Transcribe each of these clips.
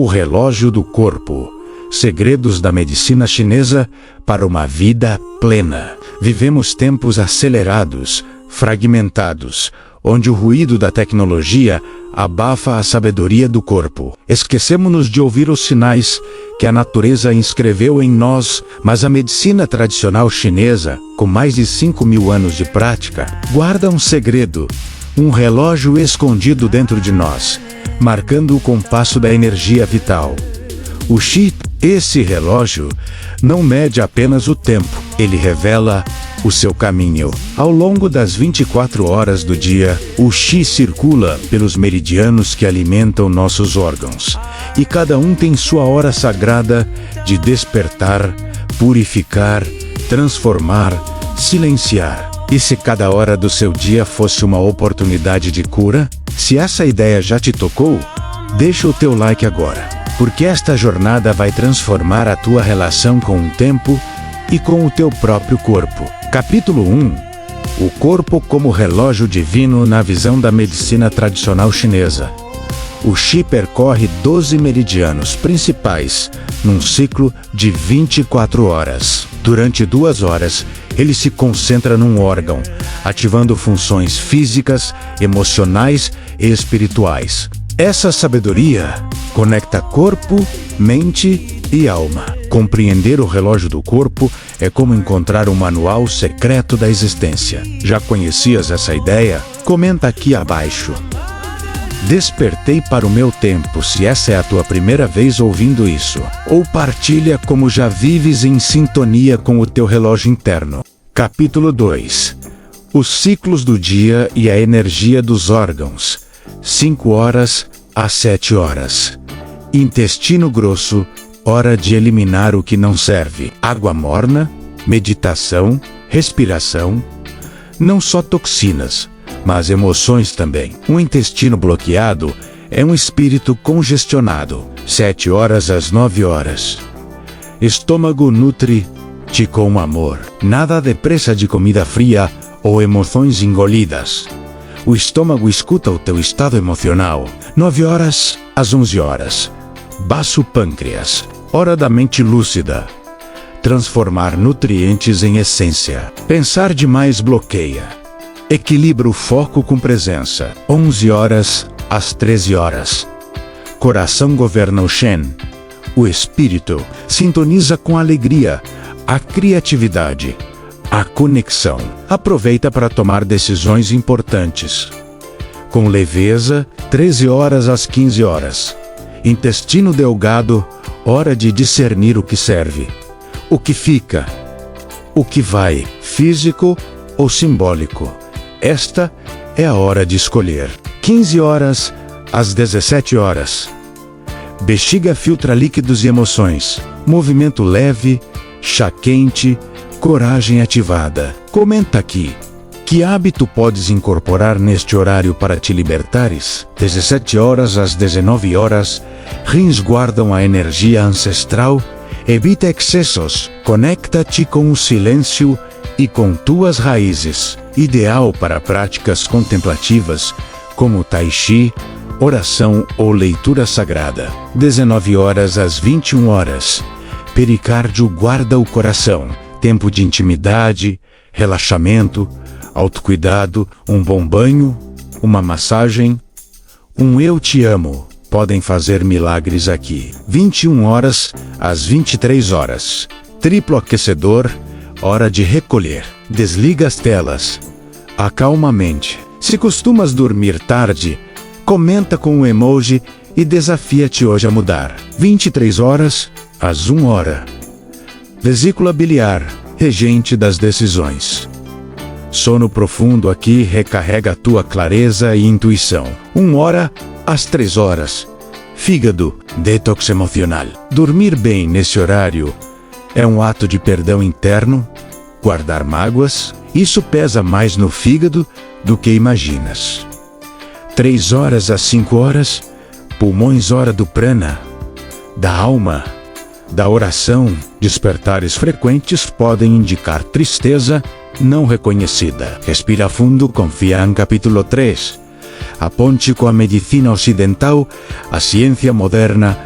O relógio do corpo. Segredos da medicina chinesa para uma vida plena. Vivemos tempos acelerados, fragmentados, onde o ruído da tecnologia abafa a sabedoria do corpo. Esquecemos-nos de ouvir os sinais que a natureza inscreveu em nós, mas a medicina tradicional chinesa, com mais de 5.000 anos de prática, guarda um segredo, um relógio escondido dentro de nós, marcando o compasso da energia vital. O Qi, esse relógio, não mede apenas o tempo, ele revela o seu caminho. Ao longo das 24 horas do dia, o Qi circula pelos meridianos que alimentam nossos órgãos. E cada um tem sua hora sagrada de despertar, purificar, transformar, silenciar. E se cada hora do seu dia fosse uma oportunidade de cura? Se essa ideia já te tocou, deixa o teu like agora, porque esta jornada vai transformar a tua relação com o tempo e com o teu próprio corpo. Capítulo 1. O corpo como relógio divino na visão da medicina tradicional chinesa. O Qi percorre 12 meridianos principais, num ciclo de 24 horas. Durante 2 horas, ele se concentra num órgão, ativando funções físicas, emocionais e espirituais. Essa sabedoria conecta corpo, mente e alma. Compreender o relógio do corpo é como encontrar um manual secreto da existência. Já conhecias essa ideia? Comenta aqui abaixo. Despertei para o meu tempo, se essa é a tua primeira vez ouvindo isso. Ou partilha como já vives em sintonia com o teu relógio interno. Capítulo 2. Os ciclos do dia e a energia dos órgãos. 5 horas a 7 horas. Intestino grosso, hora de eliminar o que não serve. Água morna, meditação, respiração. Não só toxinas, mas emoções também. Um intestino bloqueado é um espírito congestionado. 7 horas às 9 horas. Estômago nutre-te com amor. Nada depressa de comida fria ou emoções engolidas. O estômago escuta o teu estado emocional. 9 horas às 11 horas. Baço pâncreas. Hora da mente lúcida. Transformar nutrientes em essência. Pensar demais bloqueia. Equilibra o foco com presença. 11 horas às 13 horas. Coração governa o Shen. O espírito sintoniza com a alegria, a criatividade, a conexão. Aproveita para tomar decisões importantes. Com leveza, 13 horas às 15 horas. Intestino delgado, hora de discernir o que serve, o que fica, o que vai, físico ou simbólico. Esta é a hora de escolher. 15 horas às 17 horas. Bexiga filtra líquidos e emoções. Movimento leve, chá quente, coragem ativada. Comenta aqui. Que hábito podes incorporar neste horário para te libertares? 17 horas às 19 horas. Rins guardam a energia ancestral. Evita excessos. Conecta-te com o silêncio e com tuas raízes. Ideal para práticas contemplativas, como Tai Chi, oração ou leitura sagrada. 19 horas às 21 horas. Pericárdio guarda o coração. Tempo de intimidade, relaxamento, autocuidado, um bom banho, uma massagem, um eu te amo. Podem fazer milagres aqui. 21 horas às 23 horas. Triplo aquecedor, hora de recolher. Desliga as telas. Acalma a mente. Se costumas dormir tarde, comenta com um emoji e desafia-te hoje a mudar. 23 horas às 1 hora. Vesícula biliar, regente das decisões. Sono profundo aqui recarrega a tua clareza e intuição. 1 hora às 3 horas. Fígado, detox emocional. Dormir bem nesse horário é um ato de perdão interno. Guardar mágoas, isso pesa mais no fígado do que imaginas. 3 horas às 5 horas. Pulmões, hora do prana, da alma, da oração. Despertares frequentes podem indicar tristeza não reconhecida. Respira fundo, confia em capítulo 3. A ponte com a medicina ocidental, a ciência moderna,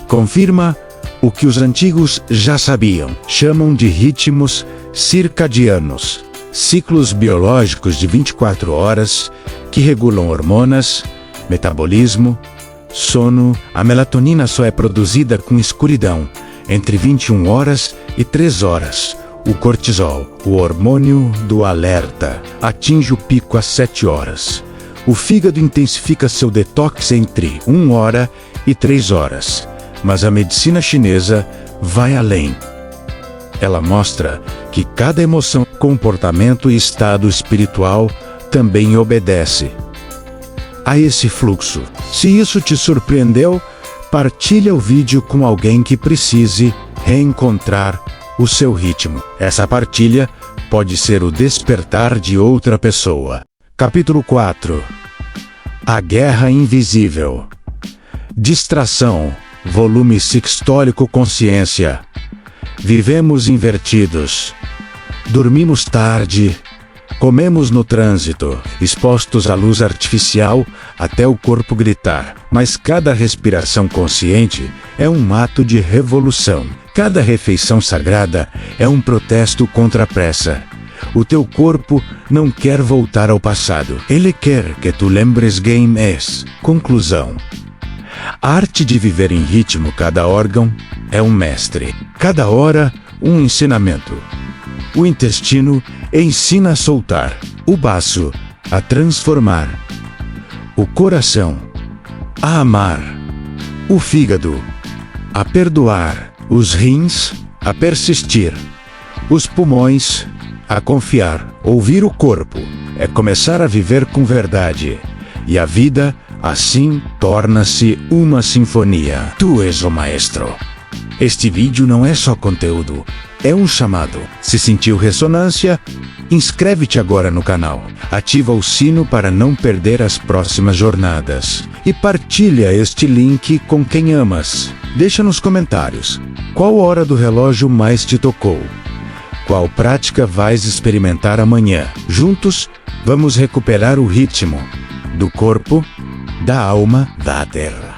Confirma o que os antigos já sabiam. Chamam de ritmos circadianos, ciclos biológicos de 24 horas que regulam hormonas, metabolismo, sono. A melatonina só é produzida com escuridão, entre 21 horas e 3 horas. O cortisol, o hormônio do alerta, atinge o pico às 7 horas. O fígado intensifica seu detox entre 1 hora e 3 horas. Mas a medicina chinesa vai além. Ela mostra que cada emoção, comportamento e estado espiritual também obedece a esse fluxo. Se isso te surpreendeu, partilha o vídeo com alguém que precise reencontrar o seu ritmo. Essa partilha pode ser o despertar de outra pessoa. Capítulo 4. A Guerra Invisível. Distração. Volume Sistólico Consciência. Vivemos invertidos. Dormimos tarde. Comemos no trânsito, expostos à luz artificial até o corpo gritar. Mas cada respiração consciente é um ato de revolução. Cada refeição sagrada é um protesto contra a pressa. O teu corpo não quer voltar ao passado. Ele quer que tu lembres quem és. Conclusão. A arte de viver em ritmo. Cada órgão é um mestre. Cada hora, um ensinamento. O intestino ensina a soltar. O baço, a transformar. O coração, a amar. O fígado, a perdoar. Os rins, a persistir. Os pulmões, a confiar. Ouvir o corpo é começar a viver com verdade. E a vida, assim, torna-se uma sinfonia. Tu és o maestro. Este vídeo não é só conteúdo, é um chamado. Se sentiu ressonância, inscreve-te agora no canal. Ativa o sino para não perder as próximas jornadas. E partilha este link com quem amas. Deixa nos comentários qual hora do relógio mais te tocou. Qual prática vais experimentar amanhã? Juntos, vamos recuperar o ritmo do corpo, da alma, da terra.